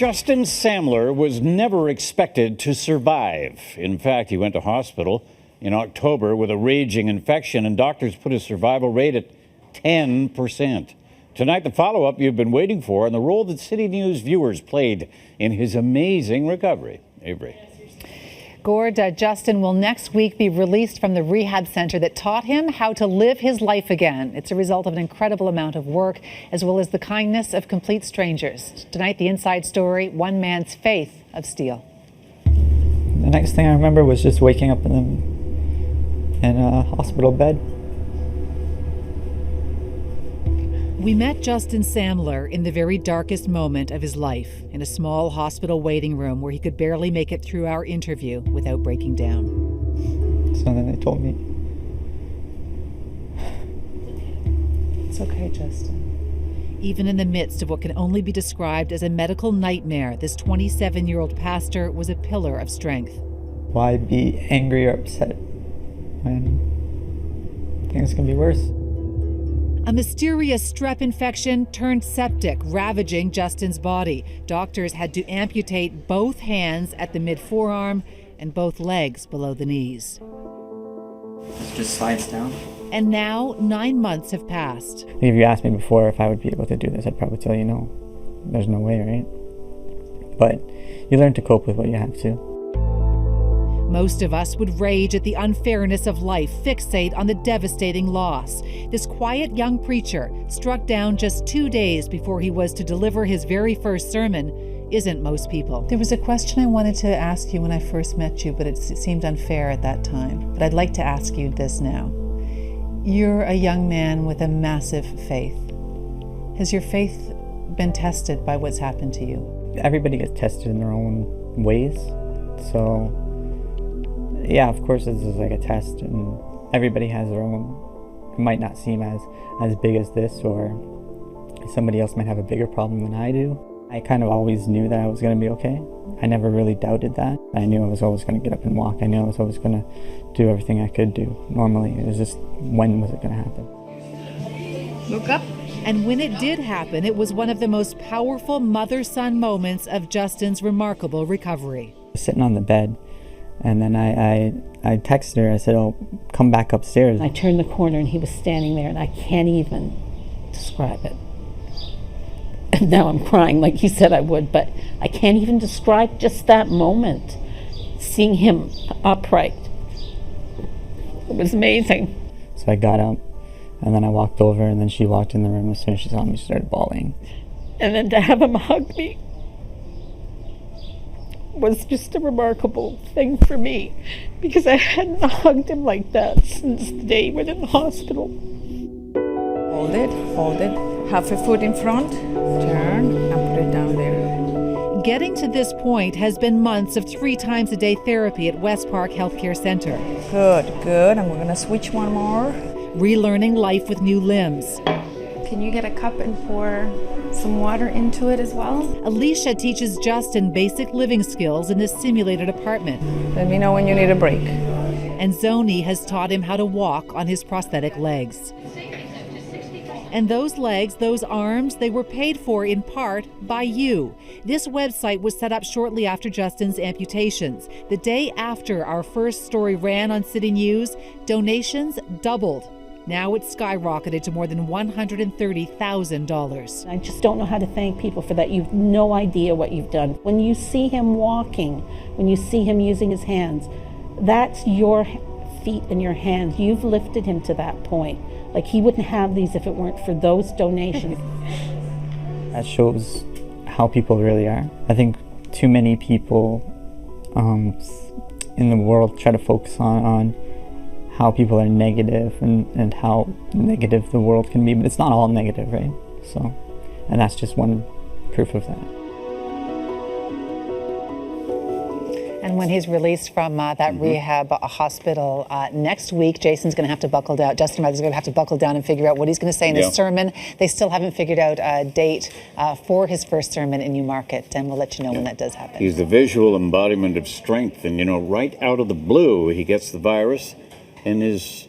Justin Samler was never expected to survive. In fact, he went to hospital in October with a raging infection, and doctors put his survival rate at 10%. Tonight, the follow-up you've been waiting for and the role that CityNews viewers played in his amazing recovery. Avery. Gord, Justin will next week be released from the rehab center that taught him how to live his life again. It's a result of an incredible amount of work, as well as the kindness of complete strangers. Tonight, the inside story, one man's faith of steel. The next thing I remember was just waking up in a hospital bed. We met Justin Samler in the very darkest moment of his life, in a small hospital waiting room where he could barely make it through our interview without breaking down. So then they told me, "It's okay, Justin." Even in the midst of what can only be described as a medical nightmare, this 27-year-old pastor was a pillar of strength. why be angry or upset when things can be worse? A mysterious strep infection turned septic, ravaging Justin's body. Doctors had to amputate both hands at the mid-forearm and both legs below the knees. It just slides down. And now 9 months have passed. If you asked me before if I would be able to do this, I'd probably tell you no. There's no way, right? But you learn to cope with what you have to. Most of us would rage at the unfairness of life, fixate on the devastating loss. This quiet young preacher, struck down just 2 days before he was to deliver his very first sermon, isn't most people. There was a question I wanted to ask you when I first met you, but it seemed unfair at that time. But I'd like to ask you this now. You're a young man with a massive faith. Has your faith been tested by what's happened to you? Everybody gets tested in their own ways. So yeah, of course this is like a test, and everybody has their own. It might not seem as big as this, or somebody else might have a bigger problem than I do. I kind of always knew that I was going to be okay. I never really doubted that. I knew I was always going to get up and walk. I knew I was always going to do everything I could do normally. It was just, when was it going to happen? Look up. And when it did happen, it was one of the most powerful mother-son moments of Justin's remarkable recovery. Sitting on the bed, and then I texted her. I said, "Oh, come back upstairs." I turned the corner and he was standing there, and I can't even describe it. And now I'm crying like he said I would, but I can't even describe just that moment. Seeing him upright, it was amazing. So I got up, and then I walked over, and then she walked in the room. As soon as she saw me, she started bawling. And then to have him hug me was just a remarkable thing for me, because I hadn't hugged him like that since the day he went in the hospital. Hold it, half a foot in front, turn, and put it down there. Getting to this point has been months of 3 times a day therapy at West Park Healthcare Center. Good, and we're gonna switch one more. Relearning life with new limbs. Can you get a cup and pour some water into it as well? Alicia teaches Justin basic living skills in this simulated apartment. Let me know when you need a break. And Zoni has taught him how to walk on his prosthetic legs. And those legs, those arms, they were paid for in part by you. This website was set up shortly after Justin's amputations. The day after our first story ran on CityNews, donations doubled. Now it's skyrocketed to more than $130,000. I just don't know how to thank people for that. You've no idea what you've done. When you see him walking, when you see him using his hands, that's your feet and your hands. You've lifted him to that point. Like, he wouldn't have these if it weren't for those donations. That shows how people really are. I think too many people in the world try to focus on how people are negative and how negative the world can be, but it's not all negative, right? So, and that's just one proof of that. And when he's released from that rehab hospital next week, Jason's going to have to buckle down. Justin Mather's going to have to buckle down and figure out what he's going to say in his sermon. They still haven't figured out a date for his first sermon in Newmarket, and we'll let you know when that does happen. He's the visual embodiment of strength, and right out of the blue, he gets the virus, and his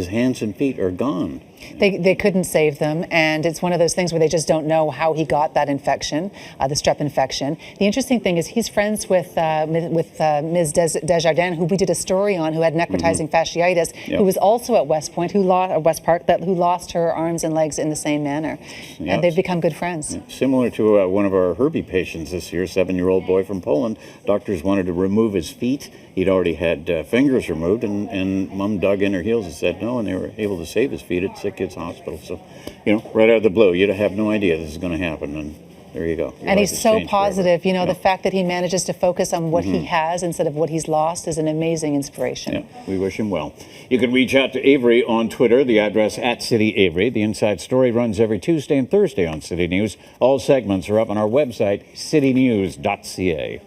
hands and feet are gone. They couldn't save them, and it's one of those things where they just don't know how he got that infection, the strep infection. The interesting thing is he's friends with Ms. Desjardins, who we did a story on, who had necrotizing fasciitis, who was also at West Point, West Park, who lost her arms and legs in the same manner, and they've become good friends. Similar to one of our Herbie patients this year, 7-year-old boy from Poland. Doctors wanted to remove his feet. He'd already had fingers removed, and Mom dug in her heels and said no, and they were able to save his feet at Sick Kids Hospital. So, right out of the blue, you'd have no idea this is going to happen, and there you go. And he's so positive. The fact that he manages to focus on what he has instead of what he's lost is an amazing inspiration. Yeah, we wish him well. You can reach out to Avery on Twitter, the address @CityAvery. The Inside Story runs every Tuesday and Thursday on City News. All segments are up on our website, citynews.ca.